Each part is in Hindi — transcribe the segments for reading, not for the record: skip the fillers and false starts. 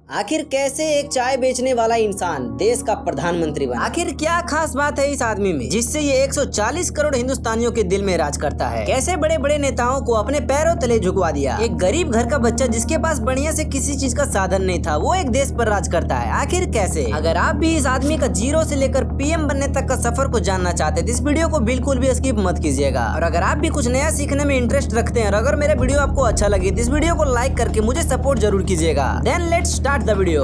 आखिर कैसे एक चाय बेचने वाला इंसान देश का प्रधानमंत्री बना? आखिर क्या खास बात है इस आदमी में जिससे ये 140 करोड़ हिंदुस्तानियों के दिल में राज करता है? कैसे बड़े बड़े नेताओं को अपने पैरों तले झुकवा दिया? एक गरीब घर का बच्चा जिसके पास बढ़िया से किसी चीज का साधन नहीं था, वो एक देश पर राज करता है। आखिर कैसे? अगर आप भी इस आदमी का जीरो से लेकर पीएम बनने तक का सफर को जानना चाहते हैं तो इस वीडियो को बिल्कुल भी स्किप मत कीजिएगा। और अगर आप भी कुछ नया सीखने में इंटरेस्ट रखते हैं और अगर मेरा वीडियो आपको अच्छा लगे तो इस वीडियो को लाइक करके मुझे सपोर्ट जरूर कीजिएगा। Then let's start the video.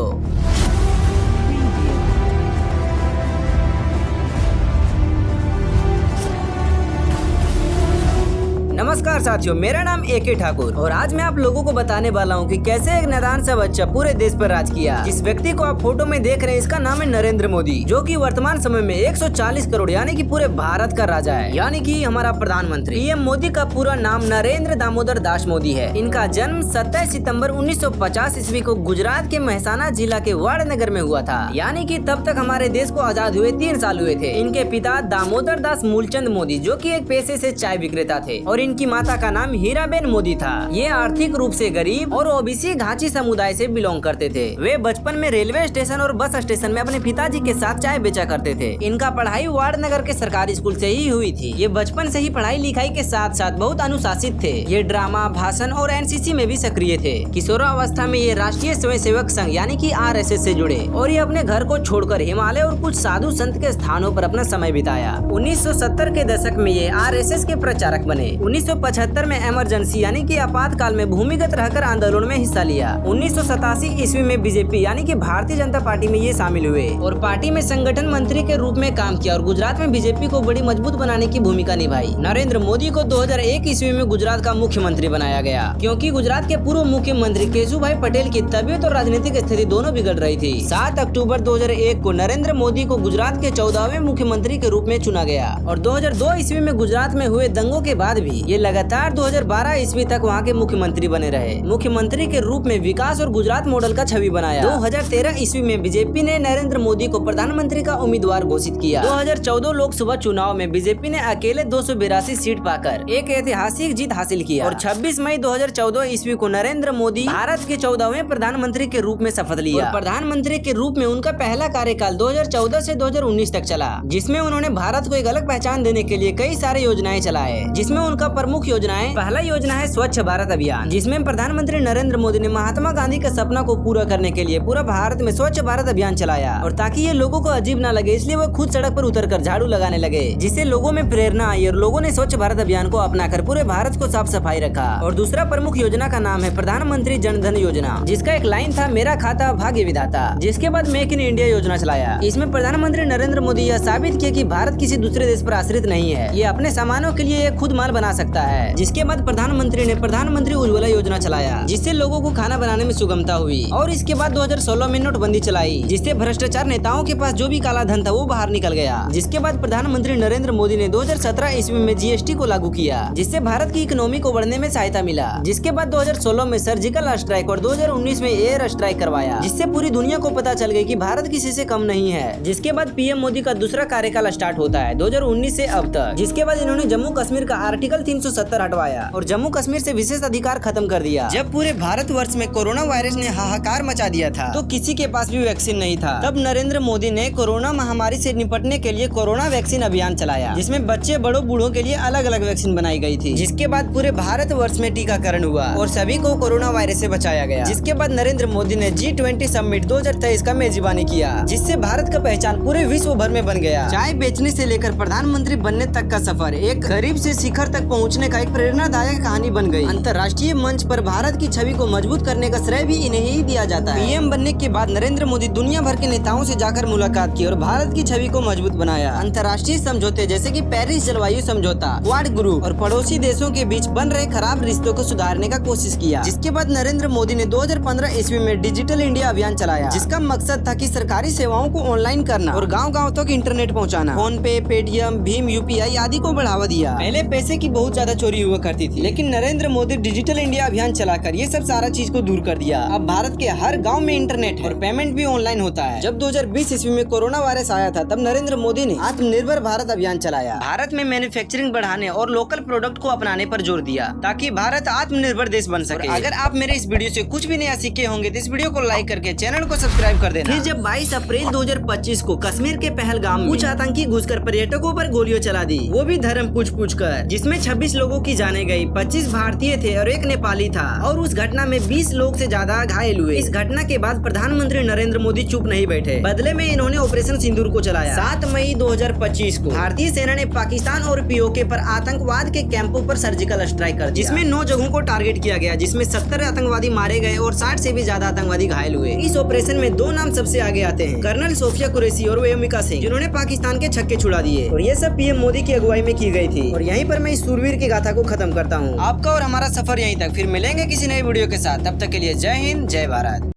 नमस्कार साथियों, मेरा नाम एके ठाकुर और आज मैं आप लोगों को बताने वाला हूं कि कैसे एक नादान सा बच्चा पूरे देश पर राज किया। जिस व्यक्ति को आप फोटो में देख रहे हैं इसका नाम है नरेंद्र मोदी, जो कि वर्तमान समय में 140 करोड़ यानी कि पूरे भारत का राजा है, यानी कि हमारा प्रधानमंत्री। पीएम मोदी का पूरा नाम नरेंद्र दामोदर दास मोदी है। इनका जन्म 27 सितंबर 1950 ईस्वी को गुजरात के महसाना जिला के वडनगर में हुआ था, यानी कि तब तक हमारे देश को आजाद हुए 3 साल हुए थे। इनके पिता दामोदर दास मूलचंद मोदी जो कि एक पेशे से चाय विक्रेता थे और इनकी माता का नाम हीराबेन मोदी था। ये आर्थिक रूप से गरीब और ओबीसी घाची समुदाय से बिलोंग करते थे। वे बचपन में रेलवे स्टेशन और बस स्टेशन में अपने पिताजी के साथ चाय बेचा करते थे। इनका पढ़ाई वडनगर के सरकारी स्कूल से ही हुई थी। ये बचपन से ही पढ़ाई लिखाई के साथ साथ बहुत अनुशासित थे। ये ड्रामा, भाषण और एनसीसी में भी सक्रिय थे। किशोरावस्था में ये राष्ट्रीय स्वयंसेवक संघ यानी कि आरएसएस से जुड़े और ये अपने घर को छोड़कर हिमालय और कुछ साधु संत के स्थानों पर अपना समय बिताया। 1970 के दशक में ये आरएसएस के प्रचारक बने। 1975 में इमरजेंसी यानी कि आपातकाल में भूमिगत रहकर आंदोलन में हिस्सा लिया। 1987 ईस्वी में बीजेपी यानी कि भारतीय जनता पार्टी में ये शामिल हुए और पार्टी में संगठन मंत्री के रूप में काम किया और गुजरात में बीजेपी को बड़ी मजबूत बनाने की भूमिका निभाई। नरेंद्र मोदी को 2001 ईस्वी में गुजरात का मुख्यमंत्री बनाया गया, क्योंकि गुजरात के पूर्व मुख्यमंत्री केशुभाई पटेल की तबीयत और राजनीतिक स्थिति दोनों बिगड़ रही थी। 7 अक्टूबर 2001 को नरेंद्र मोदी को गुजरात के 14वें मुख्यमंत्री के रूप में चुना गया और 2002 ईस्वी में गुजरात में हुए दंगों के बाद भी ये लगातार 2012 ईस्वी तक वहाँ के मुख्यमंत्री बने रहे। मुख्यमंत्री के रूप में विकास और गुजरात मॉडल का छवि बनाया। 2013 ईस्वी में बीजेपी ने नरेंद्र मोदी को प्रधानमंत्री का उम्मीदवार घोषित किया। 2014 लोकसभा चुनाव में बीजेपी ने अकेले 282 सीट पाकर एक ऐतिहासिक जीत हासिल किया और 26 मई 2014 ईस्वी को नरेंद्र मोदी भारत के 14वें प्रधानमंत्री के रूप में शपथ लिया। और प्रधानमंत्री के रूप में उनका पहला कार्यकाल 2014 से 2019 तक चला, जिसमें उन्होंने भारत को एक अलग पहचान देने के लिए कई सारे योजनाएं चलाए, जिसमें उनका प्रमुख पहला योजना है स्वच्छ भारत अभियान, जिसमें प्रधानमंत्री नरेंद्र मोदी ने महात्मा गांधी के सपना को पूरा करने के लिए पूरा भारत में स्वच्छ भारत अभियान चलाया। और ताकि ये लोगों को अजीब ना लगे इसलिए वो खुद सड़क पर उतरकर झाड़ू लगाने लगे, जिससे लोगों में प्रेरणा आई और लोगों ने स्वच्छ भारत अभियान को अपनाकर पूरे भारत को साफ सफाई रखा। और दूसरा प्रमुख योजना का नाम है प्रधानमंत्री जन धन योजना, जिसका एक लाइन था मेरा खाता भाग्य विधाता। जिसके बाद मेक इन इंडिया योजना चलाया। इसमें प्रधानमंत्री नरेंद्र मोदी यह साबित किया कि भारत किसी दूसरे देश पर आश्रित नहीं है, ये अपने सामानों के लिए खुद माल बना सकता है। जिसके बाद प्रधानमंत्री ने प्रधानमंत्री उज्ज्वला योजना चलाया, जिससे लोगों को खाना बनाने में सुगमता हुई। और इसके बाद 2016 में नोटबंदी चलाई, जिससे भ्रष्टाचार नेताओं के पास जो भी काला धन था वो बाहर निकल गया। जिसके बाद प्रधानमंत्री नरेंद्र मोदी ने 2017 ईस्वी में जीएसटी को लागू किया, जिससे भारत की इकोनॉमी को बढ़ने में सहायता मिला। जिसके बाद 2016 में सर्जिकल स्ट्राइक और 2019 में एयर स्ट्राइक करवाया, जिससे पूरी दुनिया को पता चल गई कि भारत किसी से कम नहीं है। जिसके बाद पीएम मोदी का दूसरा कार्यकाल स्टार्ट होता है 2019 से अब तक। जिसके बाद इन्होंने जम्मू कश्मीर का आर्टिकल 370 हटवाया और जम्मू कश्मीर से विशेष अधिकार खत्म कर दिया। जब पूरे भारतवर्ष में कोरोना वायरस ने हाहाकार मचा दिया था तो किसी के पास भी वैक्सीन नहीं था। तब नरेंद्र मोदी ने कोरोना महामारी से निपटने के लिए कोरोना वैक्सीन अभियान चलाया, जिसमें बच्चे बड़ों बूढ़ों के लिए अलग अलग वैक्सीन बनाई गई थी। जिसके बाद पूरे भारतवर्ष में टीकाकरण हुआ और सभी को कोरोना वायरस से बचाया गया। जिसके बाद नरेंद्र मोदी ने G20 समिट 2023 का मेजबानी किया, जिससे भारत का पहचान पूरे विश्व भर में बन गया। चाय बेचने से लेकर प्रधानमंत्री बनने तक का सफर एक गरीब से शिखर तक पहुँचने का एक प्रेरणादायक कहानी बन गई। अंतर्राष्ट्रीय मंच पर भारत की छवि को मजबूत करने का श्रेय भी इन्हें ही दिया जाता है। पीएम बनने के बाद नरेंद्र मोदी दुनिया भर के नेताओं से जाकर मुलाकात की और भारत की छवि को मजबूत बनाया। अंतर्राष्ट्रीय समझौते जैसे कि पेरिस जलवायु समझौता, क्वाड ग्रुप और पड़ोसी देशों के बीच बन रहे खराब रिश्तों को सुधारने का कोशिश किया। जिसके बाद नरेंद्र मोदी ने 2015 ईस्वी में डिजिटल इंडिया अभियान चलाया, जिसका मकसद था कि सरकारी सेवाओं को ऑनलाइन करना और गाँव गाँव तक इंटरनेट पहुँचाना। फोन पे, पेटीएम, भीम, यूपीआई आदि को बढ़ावा दिया। पहले पैसे की बहुत ज्यादा चोरी हुआ करती थी, लेकिन नरेंद्र मोदी डिजिटल इंडिया अभियान चलाकर ये सब सारा चीज को दूर कर दिया। अब भारत के हर गांव में इंटरनेट है और पेमेंट भी ऑनलाइन होता है। जब 2020 ईस्वी में कोरोना वायरस आया था, तब नरेंद्र मोदी ने आत्मनिर्भर भारत अभियान चलाया। भारत में मैन्युफैक्चरिंग बढ़ाने और लोकल प्रोडक्ट को अपनाने पर जोर दिया, ताकि भारत आत्मनिर्भर देश बन सके। अगर आप मेरे इस वीडियो से कुछ भी नया सीखे होंगे तो इस वीडियो को लाइक करके चैनल को सब्सक्राइब कर देना। फिर जब 22 अप्रैल 2025 को कश्मीर के पहलगाम में कुछ आतंकी घुसकर पर्यटकों पर गोलियां चला दी, वो भी धर्म पूछ कर, जिसमें 26 लोगों की जाने गई, 25 भारतीय थे और एक नेपाली था, और उस घटना में 20 लोग से ज्यादा घायल हुए। इस घटना के बाद प्रधानमंत्री नरेंद्र मोदी चुप नहीं बैठे, बदले में इन्होंने ऑपरेशन सिंदूर को चलाया। 7 मई 2025 को भारतीय सेना ने पाकिस्तान और पीओके पर आतंकवाद के कैंपों पर सर्जिकल स्ट्राइक कर दिया, जिसमें 9 जगहों को टारगेट किया गया, जिसमें 70 आतंकवादी मारे गए और 60 से भी ज्यादा आतंकवादी घायल हुए। इस ऑपरेशन में 2 नाम सबसे आगे आते हैं, कर्नल सोफिया कुरैशी और व्योमिका सिंह, जिन्होंने पाकिस्तान के छक्के छुड़ा दिए, और ये सब पीएम मोदी की अगुवाई में की गई थी। और यहीं पर मैं इस सूरवीर की गाथा को खत्म करता हूँ। आपका और हमारा सफर यहीं तक, फिर मिलेंगे किसी नए वीडियो के साथ। तब तक के लिए जय हिंद, जय भारत।